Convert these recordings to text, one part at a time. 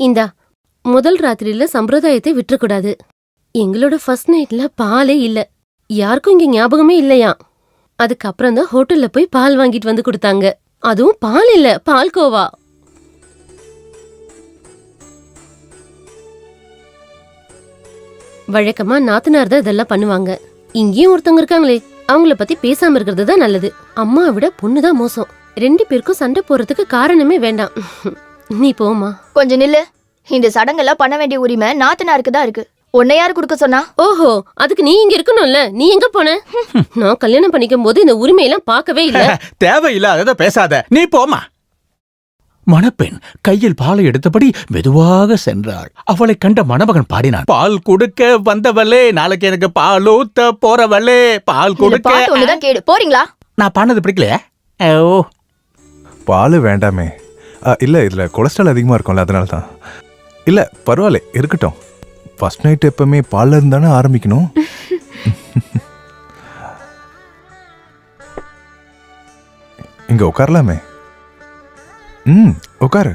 இந்தா, முதல் ராத்திரியில சம்பிரதாயத்தை விட்டுறக்கூடாது. எங்களோட ஃபர்ஸ்ட் நைட்ல பாலே இல்ல. யாருக்கும் இங்க ஞாபகமே இல்லையா. அதுக்கப்புறம் தான் ஹோட்டல்ல போய் பால் வாங்கிட்டு வந்து கொடுத்தாங்க. அதுவும் பால் இல்ல, பால்கோவா. வழக்கமா நாத்தனார் தான் இதெல்லாம் பண்ணுவாங்க. இங்கேயும் ஒருத்தவங்க இருக்காங்களே, அவங்கள பத்தி பேசாம இருக்கிறது தான் நல்லது. அம்மா விட பொண்ணுதான் மோசம். 2 பேருக்கும் சண்டை போறதுக்கு காரணமே வேண்டாம். நீ போமா. கொஞ்சம் நில்லு. இந்த சடங்கெல்லாம் பண்ண வேண்டிய உரிமை நாத்தனாருக்கு தான் இருக்கு. உன்னை யாரு குடுக்க சொன்னா? ஓஹோ, அதுக்கு நீ இங்க இருக்கணும்ல. நீ எங்க போன? நான் கல்யாணம் பண்ணிக்கும் போது இந்த உரிமையெல்லாம் பார்க்கவே இல்ல. தேவையில்லாத பேசாத, நீ போமா. மணப்பெண் கையில் பாலை எடுத்தபடி மெதுவாக சென்றாள். அவளை கண்ட மணமகன் பாடினான், பால் கொடுக்க வந்தவளே, நாளைக்கு எனக்கு பால் ஊத்த போறவளே, பால் கொடுக்க. பாட்டு ஒண்ணுதான் கேடு. போறீங்களா? நான் பாடினது பிடிக்கலையா? ஓ, பால் வேண்டாமே. இல்ல, இதுல கொலஸ்ட்ரால் அதிகமா இருக்கும்ல, அதனால தான். இல்ல பரவாயில்ல, இருக்கட்டும். ஃபர்ஸ்ட் நைட் எப்பவுமே பால்ல இருந்தானே ஆரம்பிக்கணும். இங்க உட்காரலாமே. உட்காரு.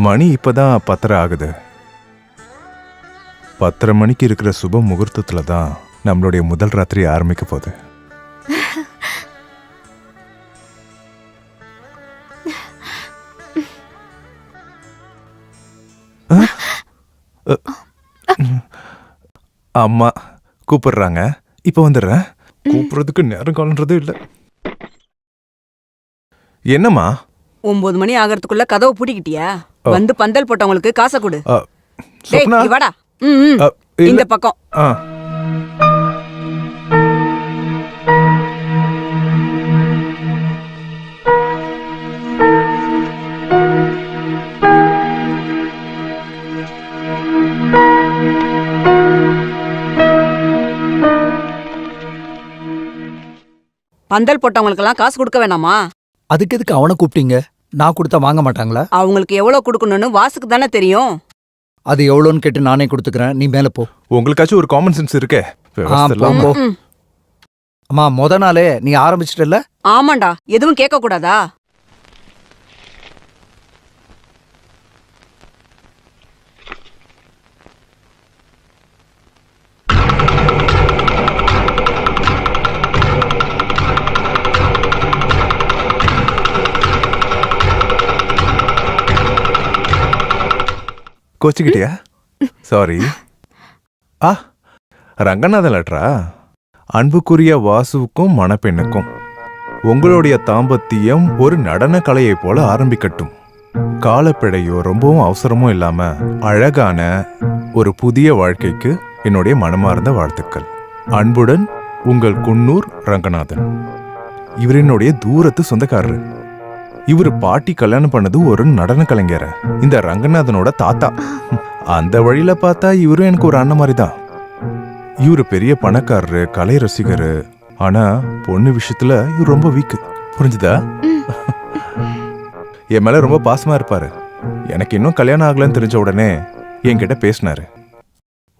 மணி இப்பதான் 10:30 ஆகுது. 10:30 மணிக்கு இருக்கிற சுப முகூர்த்தத்துல தான் நம்மளுடைய முதல் ராத்திரி ஆரம்பிக்க போகுது. அம்மா கூப்பிடுறாங்க, இப்ப வந்துடுறேன். கூப்பிடுறதுக்கு நேரம் காலன்றதே இல்ல. என்னம்மா? 9 மணி ஆகிறதுக்குள்ள கதவை பூட்டிக்கிட்டியா? வந்து பந்தல் போட்டவங்களுக்கு காசை கொடு. வாடா. இந்த பக்கம். பந்தல் போட்டவங்களுக்கெல்லாம் காசு கொடுக்க வேணாமா? அதுக்கு எதுக்கு அவனை கூப்பிட்டீங்க? நான் கொடுத்தா வாங்க மாட்டாங்களா? அவங்களுக்கு எவ்வளவு கொடுக்கணும்னு வாசுக்கு தானே தெரியும். அது எவ்வளோன்னு கேட்டு நானே கொடுத்துக்கிறேன், நீ மேல போ. உங்களுக்காச்சும் ஒரு காமன் சென்ஸ் இருக்கே. அம்மா, முத நாளே நீ ஆரம்பிச்சிட்டல. ஆமாண்டா, எதுவும் கேட்க கூடாதா? கோச்சிக்கிட்டியா? சாரி. ரங்கநாதன் லெட்டரா? அன்புக்குரிய வாசுவுக்கும் மணப்பெண்ணுக்கும், உங்களுடைய தாம்பத்தியம் ஒரு நடன கலையை போல ஆரம்பிக்கட்டும். காலப்பிழையோ ரொம்பவும் அவசரமோ இல்லாம அழகான ஒரு புதிய வாழ்க்கைக்கு என்னுடைய மனமார்ந்த வாழ்த்துக்கள். அன்புடன் உங்கள் குன்னூர் ரங்கநாதன். இவர் என்னுடைய தூரத்து சொந்தக்காரரு. இவரு பாட்டி கல்யாணம் பண்ணது ஒரு நடன கலைஞர, இந்த ரங்கநாதனோட தாத்தா. அந்த வழியில பார்த்தா இவரும் எனக்கு ஒரு அண்ணன் மாதிரி தான். இவரு பெரிய பணக்காரரு, கலை ரசிகரு. ஆனா பொண்ணு விஷயத்துல இவர் ரொம்ப வீக்கு. புரிஞ்சுதா? என் மேல ரொம்ப பாசமா இருப்பாரு. எனக்கு இன்னும் கல்யாணம் ஆகலன்னு தெரிஞ்ச உடனே என்கிட்ட பேசினாரு.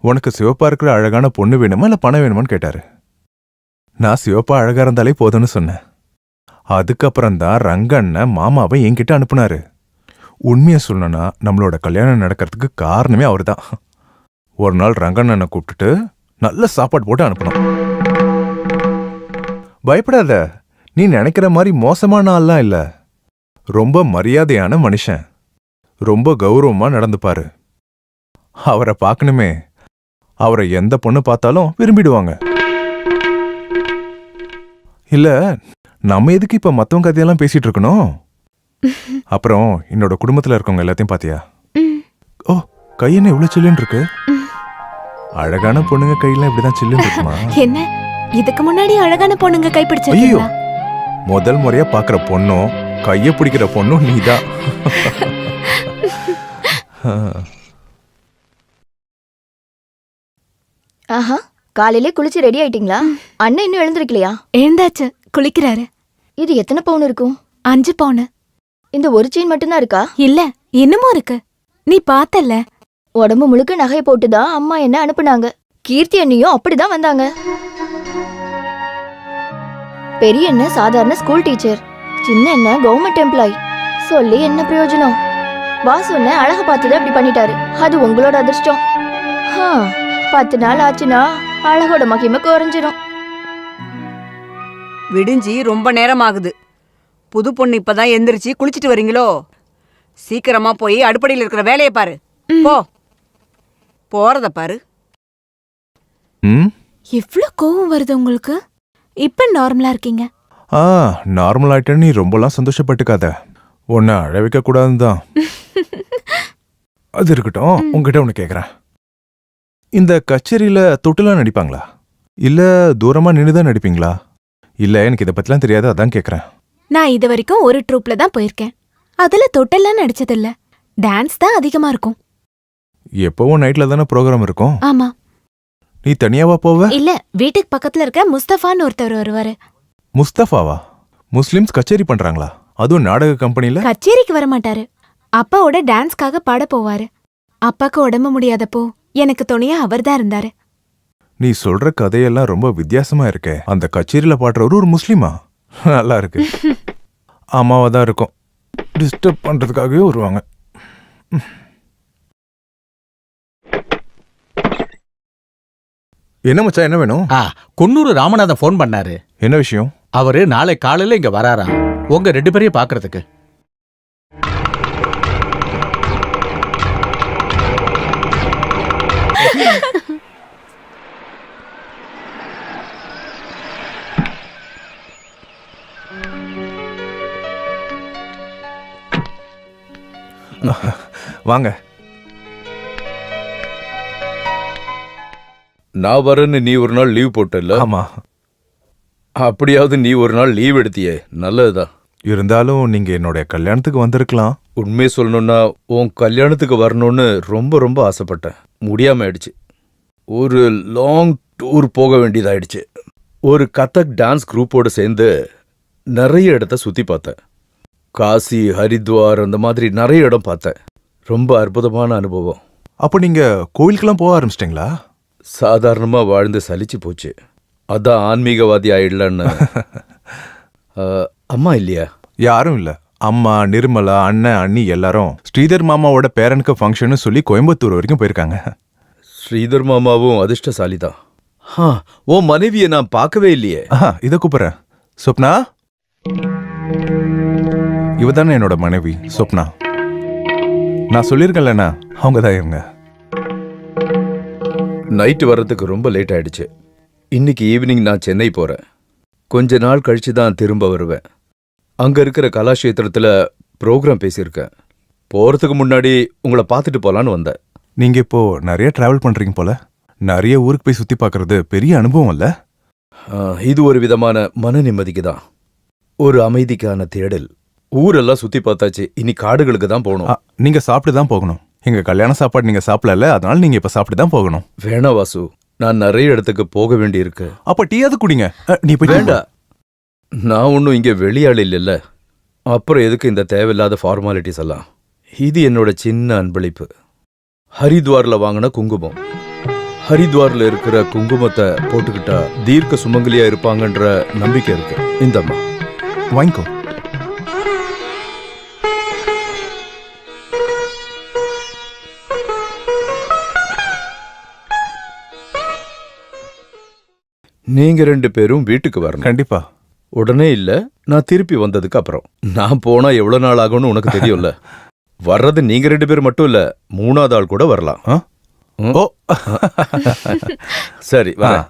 உனக்கு சிவப்பா இருக்கிற அழகான பொண்ணு வேணுமா இல்ல பணம் வேணுமான்னு கேட்டாரு. நான் சிவப்பா அழகா இருந்தாலே போதும்னு சொன்னேன். அதுக்கப்புறம் தான் ரங்கண்ண மாமாவை என்கிட்ட அனுப்புனாரு. உண்மையை சொல்லணும்னா நம்மளோட கல்யாணம் நடக்கிறதுக்கு காரணமே அவரு தான். ஒரு நாள் ரங்கண்ணனை கூப்பிட்டுட்டு நல்ல சாப்பாடு போட்டு அனுப்பணும். பயப்படாத, நீ நினைக்கிற மாதிரி மோசமான ஆள்லாம் இல்ல. ரொம்ப மரியாதையான மனுஷன். ரொம்ப கௌரவமா நடந்துப்பாரு. அவரை பார்க்கணுமே. அவரை எந்த பொண்ணு பார்த்தாலும் விரும்பிடுவாங்க. இல்ல, நம்ம எதுக்கு இப்ப மத்தவங்க கதையெல்லாம் பேசிட்டு இருக்கணும்? அப்புறம் என்னோட குடும்பத்துல இருக்கவங்க எல்லாத்தையும் பாத்தியா? ஓ, கை என்ன இவ்வளவு சில்லுன்னு இருக்கு? அழகான பொண்ணுங்க கையெல்லாம் இப்படிதான் சில்லுன்னு இருக்குமா? என்ன, இதுக்கு முன்னாடி அழகான பொண்ணுங்க கை ஐயோ, பிடிச்சிருக்கீங்களா? முதல் முறையா பாக்குற பொண்ணும் கைய பிடிக்கிற பொண்ணும் நீதான். ஆஹா, காலையிலே குளிச்சு ரெடி ஆயிட்டீங்களா? அண்ணன் இன்னும் எழுந்திருக்கலையா? எழுந்தாச்சு, குளிக்கிறாரு. இது எத்தனை பவுன் இருக்கும்? 5 பவுன். இந்த ஒரு செயின் மட்டும்தான் இருக்கா? இல்ல, இன்னமும் இருக்கு. நீ பார்த்தல்ல. உடம்பு முழுக்க நகை போட்டுதான் அம்மா என்ன அனுப்புனாங்க. கீர்த்தி அண்ணியும் அப்படிதான் வந்தாங்க. பெரிய அண்ணன் சாதாரண ஸ்கூல் டீச்சர், சின்ன என்ன கவர்மெண்ட் எம்ப்ளாயி, சொல்லி என்ன பிரயோஜனம்? வாசு என்ன அழக பார்த்தது அப்படி பண்ணிட்டாரு, அது உங்களோட அதிர்ஷ்டம். 10 நாள் ஆச்சுன்னா அழகோட மகிமை குறைஞ்சிரும். விடிஞ்சி ரொம்ப நேரம் ஆகுது. புது பொண்ணு இப்பதான் எந்திரிச்சு குளிச்சிட்டு வரீங்களோ? சீக்கிரமா போய் அடுப்படியில் இருக்கிற வேலையை பாரு. போ, போறத பாரு. ம் எவ்ளோ கோவம் வருது உங்களுக்கு? இப்ப நார்மலா இருக்கீங்க. நார்மல் ஆயிட்ட நீ ரொம்பலாம் சந்தோஷப்பட்டுக்காத. உன்னை அழ வைக்க கூடாதுன்னு தான். அது இருக்கட்டும், உங்ககிட்ட ஒன்று கேட்குறேன். இந்த கச்சேரியில தொட்டுலாம் நடிப்பாங்களா? இல்ல தூரமா நின்றுதான் நடிப்பீங்களா? இல்ல எனக்கு இதை பத்திலாம் தெரியாது, அதான் கேட்குறேன். நான் இது வரைக்கும் ஒரு ட்ரூப்ல தான் போயிருக்கேன். அதுல தொட்டெல்லாம் நடிச்சதில்ல. டான்ஸ் தான் அதிகமா இருக்கும். எப்பவும் நைட்ல தானே ப்ரோக்ராம் இருக்கும். ஆமா. நீ தனியாவா போவ? இல்ல, வீட்டுக்கு பக்கத்துல இருக்க முஸ்தபான்னு ஒருத்தர் வருவாரு. முஸ்தபாவா? முஸ்லிம்ஸ் கச்சேரி பண்றாங்களா? அதுவும் நாடக கம்பெனில? கச்சேரிக்கு வர மாட்டாரு. அப்பாவோட டான்ஸ்க்காக பாட போவாரு. அப்பாக்கு உடம்பு முடியாதப்போ எனக்கு துணையா அவர்தான் இருந்தாரு. நீ சொல்ற கதையெல்லாம் ரொம்ப வித்தியாசமா இருக்கே. அந்த கச்சேரியில பாடுறவரு ஒரு முஸ்லிமா? நல்லா இருக்கு. அம்மாவா தான் இருக்கும், டிஸ்டர்ப் பண்றதுக்காகவே வருவாங்க. என்ன மச்சான், என்ன வேணும்? குன்னூர் ராமநாதன் ஃபோன் பண்ணாரு. என்ன விஷயம்? அவரு நாளை காலையில இங்க வராராம், உங்க 2 பேரையும் பாக்குறதுக்கு. வாங்க. நான் வரேன்னு நீ ஒரு நாள் லீவ் போட்டல? ஆமா. அப்படியாவது நீ ஒரு நாள் லீவ் எடுத்தியே, நல்லதுதான். இருந்தாலும் நீங்க என்னோட கல்யாணத்துக்கு வந்திருக்கலாம். உண்மையை சொல்லணும்னா உன் கல்யாணத்துக்கு வரணும்னு ரொம்ப ரொம்ப ஆசைப்பட்டேன். முடியாம ஆயிடுச்சு. ஒரு லாங் டூர் போக வேண்டியதாயிடுச்சு. ஒரு கதக் டான்ஸ் குரூப்போடு சேர்ந்து நிறைய இடத்த சுத்தி பார்த்தேன். காசி, ஹரித்வார், அந்த மாதிரி நிறைய இடம் பார்த்தேன். ரொம்ப அற்புதமான அனுபவம். அப்ப நீங்க கோவிலுக்கெல்லாம் போக ஆரம்பிச்சிட்டீங்களா? சாதாரணமா வாழ்ந்து சலிச்சு போச்சு, அதான் ஆன்மீகவாதி ஆயிடலான்னு. அம்மா இல்லையா? யாரும் இல்ல. அம்மா, நிர்மலா, அண்ணன், அண்ணி எல்லாரும் ஸ்ரீதர் மாமாவோட பேரனுக்கு ஃபங்க்ஷன் சொல்லி கோயம்புத்தூர் வரைக்கும் போயிருக்காங்க. ஸ்ரீதர் மாமாவும் அதிர்ஷ்டசாலிதான். உன் மனைவியை நான் பார்க்கவே இல்லையே. இத கூப்பிடுறேன். சொப்னா, இவதானே என்னோட மனைவி சொப்னா. நான் சொல்லியிருக்கேன்லண்ணா, அவங்க தான் இவங்க. நைட்டு வர்றதுக்கு ரொம்ப லேட் ஆயிடுச்சு. இன்னைக்கு ஈவினிங் நான் சென்னை போறேன். கொஞ்ச நாள் கழிச்சு தான் திரும்ப வருவேன். அங்க இருக்கிற கலாஷேத்திரத்துல ப்ரோக்ராம் பேசியிருக்கேன். போறதுக்கு முன்னாடி உங்களை பார்த்துட்டு போலான்னு வந்தேன். நீங்க இப்போ நிறைய டிராவல் பண்றீங்க போல. நிறைய ஊருக்கு போய் சுத்தி பார்க்கறது பெரிய அனுபவம் இல்ல? இது ஒரு விதமான மன நிம்மதிக்கு தான், ஒரு அமைதிக்கான தேடல். ஊரெல்லாம் சுத்தி பார்த்தாச்சு, இனி காடுகளுக்கு தான் போகணும். நீங்க சாப்பிட்டு தான் போகணும். எங்க கல்யாண சாப்பாடு நீங்க சாப்பிடல, அதனால நீங்க இப்ப சாப்பிட்டு தான் போகணும். வேணா வாசு, நான் நிறைய இடத்துக்கு போக வேண்டி இருக்கு. அப்ப டீயாவது குடிங்க. நீ போய் வேண்டா, நான் ஒன்னும் இங்க வெளியாள் இல்லைல்ல. அப்புறம் எதுக்கு இந்த தேவையில்லாத ஃபார்மாலிட்டிஸ் எல்லாம்? இது என்னோட சின்ன அன்பளிப்பு. ஹரித்வார்ல வாங்கின குங்குமம். ஹரித்வார்ல இருக்கிற குங்குமத்தை போட்டுக்கிட்டா தீர்க்க சுமங்கலியா இருப்பாங்கன்ற நம்பிக்கை இருக்கு. இந்தம்மா வாங்கிக்கோ. நீங்க 2 பேரும் வீட்டுக்கு வரணும். கண்டிப்பா. உடனே இல்ல, நான் திருப்பி வந்ததுக்கு அப்புறம். நான் போனா எவ்வளவு நாள் ஆகும்னு உனக்கு தெரியும்ல. வர்றது நீங்க 2 பேர் மட்டும் இல்ல, 3ஆவது ஆள் கூட வரலாம். ஓ சரி, வரேன்.